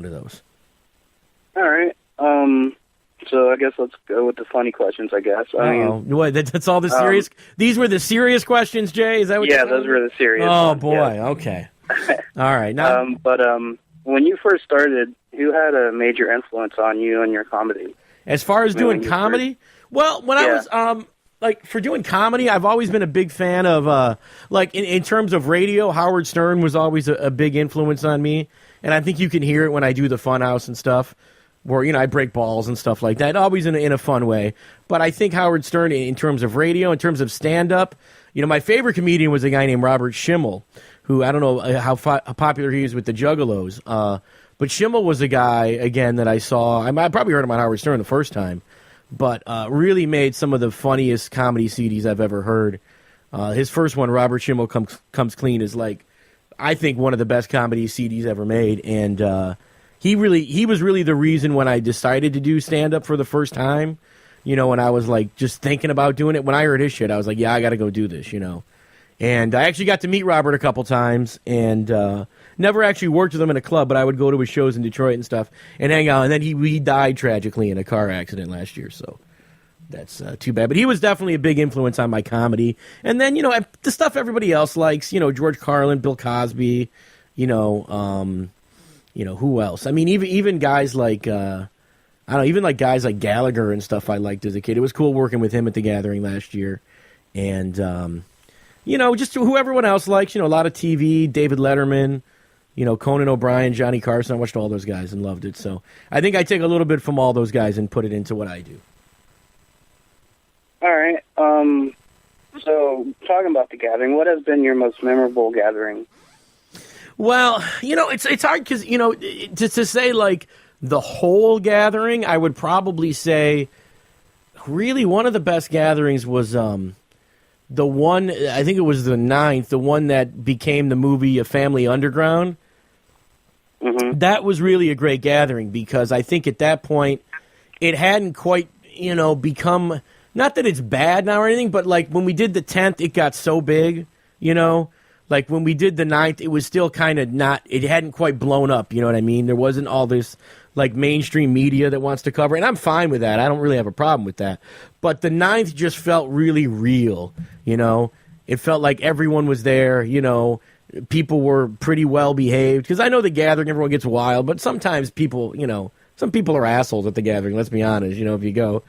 to those. All right. So I guess let's go with the funny questions, I guess. What, that's all the serious... These were the serious questions, Jay? Is that what Yeah, those were the serious ones? Oh, boy. Yeah. Okay. All right. Now, when you first started, who had a major influence on you and your comedy? As far as doing comedy? Well, when I was... for doing comedy, I've always been a big fan of, in terms of radio, Howard Stern was always a big influence on me. And I think you can hear it when I do the Funhouse and stuff, where, I break balls and stuff like that, always in a fun way. But I think Howard Stern, in terms of radio, in terms of stand-up, my favorite comedian was a guy named Robert Schimmel, who, I don't know how popular he is with the Juggalos, but Schimmel was a guy, again, that I saw. I probably heard him on Howard Stern the first time, but really made some of the funniest comedy CDs I've ever heard. His first one, Robert Schimmel Comes Clean, is I think one of the best comedy CDs ever made, and he was really the reason when I decided to do stand-up for the first time, when I was just thinking about doing it. When I heard his shit, I was like, yeah, I got to go do this, And I actually got to meet Robert a couple times, and never actually worked with him in a club, but I would go to his shows in Detroit and stuff and hang out. And then he died tragically in a car accident last year, so that's too bad. But he was definitely a big influence on my comedy. And then, the stuff everybody else likes, George Carlin, Bill Cosby, who else? I mean, even guys like, guys like Gallagher and stuff I liked as a kid. It was cool working with him at the Gathering last year. And, just who everyone else likes, a lot of TV, David Letterman, Conan O'Brien, Johnny Carson. I watched all those guys and loved it. So I think I take a little bit from all those guys and put it into what I do. All right. So talking about the Gathering, what has been your most memorable gathering? Well, it's hard because, to say the whole gathering, I would probably say really one of the best gatherings was the one, I think it was the 9th, the one that became the movie A Family Underground. Mm-hmm. That was really a great gathering because I think at that point it hadn't quite, become, not that it's bad now or anything, but when we did the 10th, it got so big, when we did the 9th, it was still kind of not, it hadn't quite blown up, you know what I mean? There wasn't all this mainstream media that wants to cover it, and I'm fine with that. I don't really have a problem with that. But the 9th just felt really real, It felt like everyone was there, people were pretty well behaved. Because I know the Gathering, everyone gets wild, but sometimes people, some people are assholes at the Gathering, let's be honest, if you go.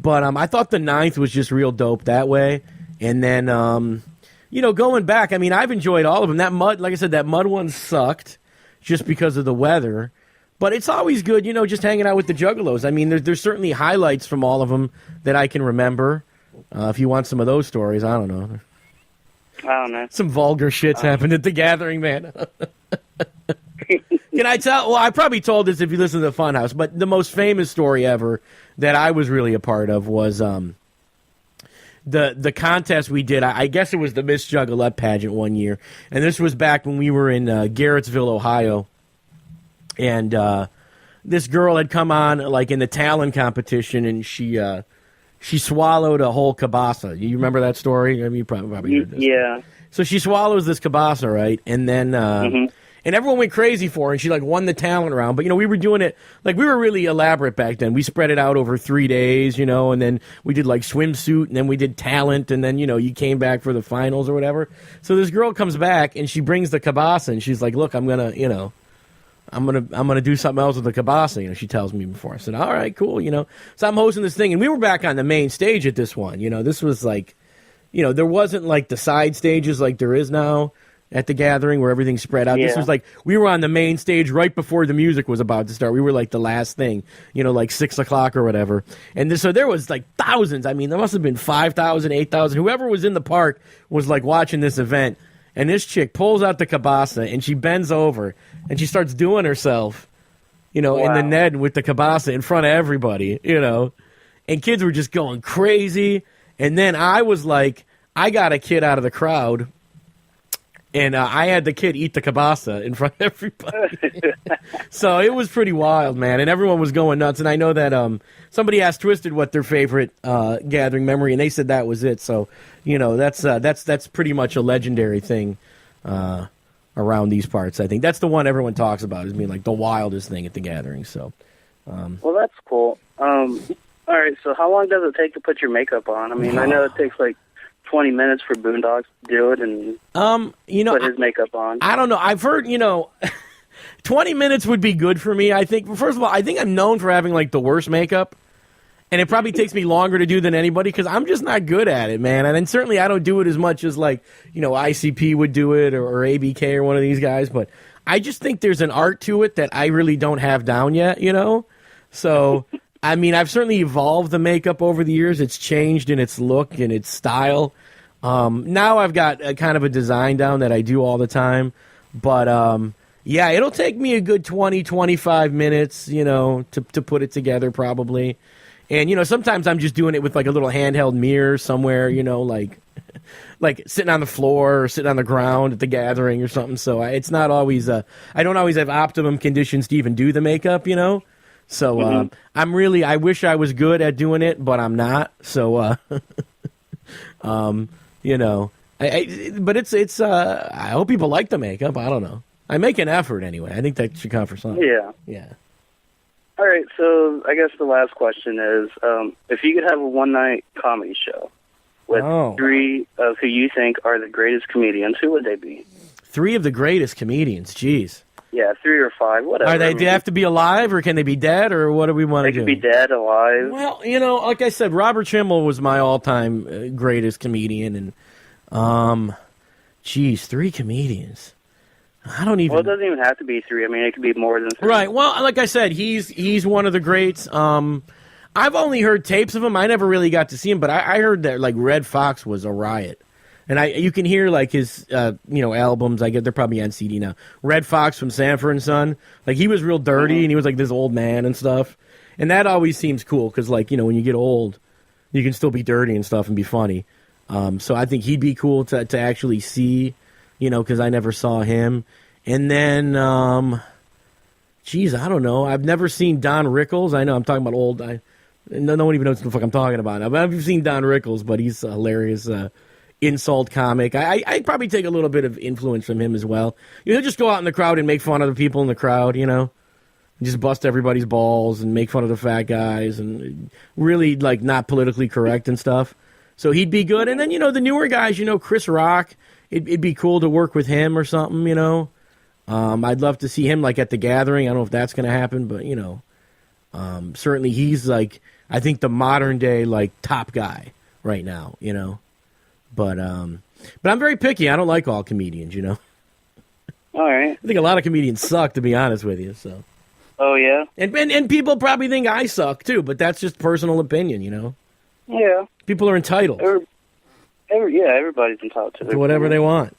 But I thought the 9th was just real dope that way. And then, going back, I mean, I've enjoyed all of them. That Mud, like I said, that Mud one sucked just because of the weather. But it's always good, just hanging out with the Juggalos. I mean, there's certainly highlights from all of them that I can remember. If you want some of those stories, I don't know. I don't know. Some vulgar shit's happened at the Gathering, man. Can I tell? Well, I probably told this if you listen to the Funhouse, but the most famous story ever that I was really a part of was the contest we did. I guess it was the Miss Juggalette pageant one year, and this was back when we were in Garrettsville, Ohio, and this girl had come on in the talent competition, and she swallowed a whole kielbasa. You remember that story? I mean, you probably heard this. Yeah. So she swallows this kielbasa, right? And then and everyone went crazy for her, and she won the talent round. But we were doing it we were really elaborate back then. We spread it out over 3 days, and then we did swimsuit, and then we did talent, and then you came back for the finals or whatever. So this girl comes back and she brings the kielbasa, and she's like, "Look, I'm gonna do something else with the kielbasa," she tells me before. I said, "All right, cool," So I'm hosting this thing, and we were back on the main stage at this one. This was there wasn't the side stages like there is now at the Gathering where everything's spread out. Yeah. This was we were on the main stage right before the music was about to start. We were the last thing, 6 o'clock or whatever. And so there was thousands. I mean, there must have been 5,000, 8,000. Whoever was in the park was watching this event. And this chick pulls out the kielbasa, and she bends over, and she starts doing herself, in the net with the kielbasa in front of everybody, And kids were just going crazy. And then I was I got a kid out of the crowd, and I had the kid eat the kielbasa in front of everybody. So it was pretty wild, man, and everyone was going nuts. And I know that somebody asked Twisted what their favorite Gathering memory, and they said that was it. So that's pretty much a legendary thing. around these parts. I think that's the one everyone talks about as being like the wildest thing at the gathering. So, well, that's cool. All right, so how long does it take to put your makeup on? I mean, I know it takes like 20 minutes for Boondocks to do it and put his makeup on. I don't know. I've heard, 20 minutes would be good for me. I think, first of all, I think I'm known for having like the worst makeup. And it probably takes me longer to do than anybody because I'm just not good at it, man. And then certainly I don't do it as much as like, ICP would do it or ABK or one of these guys. But I just think there's an art to it that I really don't have down yet, So, I mean, I've certainly evolved the makeup over the years. It's changed in its look and its style. Now I've got a kind of a design down that I do all the time. But, yeah, it'll take me a good 20, 25 minutes, to put it together probably. And, sometimes I'm just doing it with, like, a little handheld mirror somewhere, like sitting on the floor or sitting on the ground at the gathering or something. So it's not always I don't always have optimum conditions to even do the makeup, So I wish I was good at doing it, but I'm not. So, but it's I hope people like the makeup. I don't know. I make an effort anyway. I think that should count for something. Yeah. Yeah. All right, so I guess the last question is, if you could have a one-night comedy show with three of who you think are the greatest comedians, who would they be? Three of the greatest comedians, jeez. Yeah, 3 or 5, whatever. Do they have to be alive, or can they be dead, or what do we want to do? They could be dead, alive. Well, like I said, Robert Schimmel was my all-time greatest comedian, and, 3 comedians. I don't even. Well, it doesn't even have to be 3. I mean, it could be more than 3. Right. Well, like I said, he's one of the greats. I've only heard tapes of him. I never really got to see him, but I heard that like Red Fox was a riot, and you can hear like his albums. I get they're probably on CD now. Red Fox from Sanford and Son, like he was real dirty and he was like this old man and stuff, and that always seems cool because like when you get old, you can still be dirty and stuff and be funny. So I think he'd be cool to actually see. Because I never saw him. And then, I don't know. I've never seen Don Rickles. I know I'm talking about old. No one even knows what the fuck I'm talking about. I've seen Don Rickles, but he's a hilarious insult comic. I'd probably take a little bit of influence from him as well. He'll just go out in the crowd and make fun of the people in the crowd, just bust everybody's balls and make fun of the fat guys and really, like, not politically correct and stuff. So he'd be good. And then, the newer guys, Chris Rock. It'd be cool to work with him or something, I'd love to see him, like, at the gathering. I don't know if that's going to happen, but, certainly he's, like, I think the modern-day, like, top guy right now, But I'm very picky. I don't like all comedians, All right. I think a lot of comedians suck, to be honest with you, so. Oh, yeah? And people probably think I suck, too, but that's just personal opinion, Yeah. People are entitled. Everybody's entitled to whatever they want.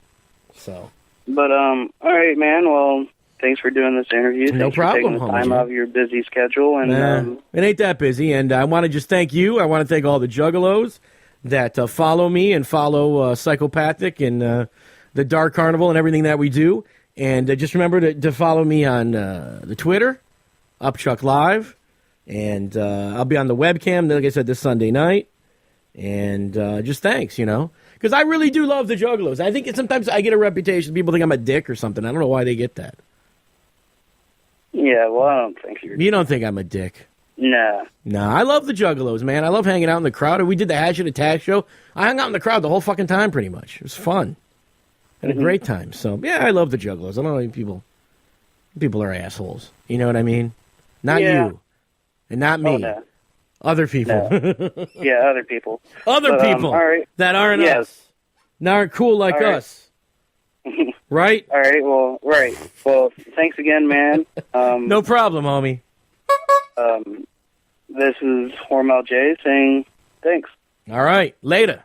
So, but all right, man. Well, thanks for doing this interview. No problem. For taking the time out of your busy schedule, and it ain't that busy. And I want to just thank you. I want to thank all the Juggalos that follow me and follow Psychopathic and the Dark Carnival and everything that we do. And just remember to follow me on the Twitter, Upchuck Live, and I'll be on the webcam. Like I said, this Sunday night. And just thanks, because I really do love the Juggalos. I think sometimes I get a reputation. People think I'm a dick or something. I don't know why they get that. Yeah, well, I don't think you're. You don't think I'm a dick? Nah. Nah, I love the Juggalos, man. I love hanging out in the crowd. We did the Hatchet Attack show. I hung out in the crowd the whole fucking time, pretty much. It was fun. Had a great time. So yeah, I love the Juggalos. I don't know people are assholes. You know what I mean? Not you, and not me. Oh, no. Other people. No. Yeah, other people. Other people all right. that aren't us. That aren't cool like us. Right? All right, well, right. Well, thanks again, man. No problem, homie. This is Hormel J saying thanks. All right, later.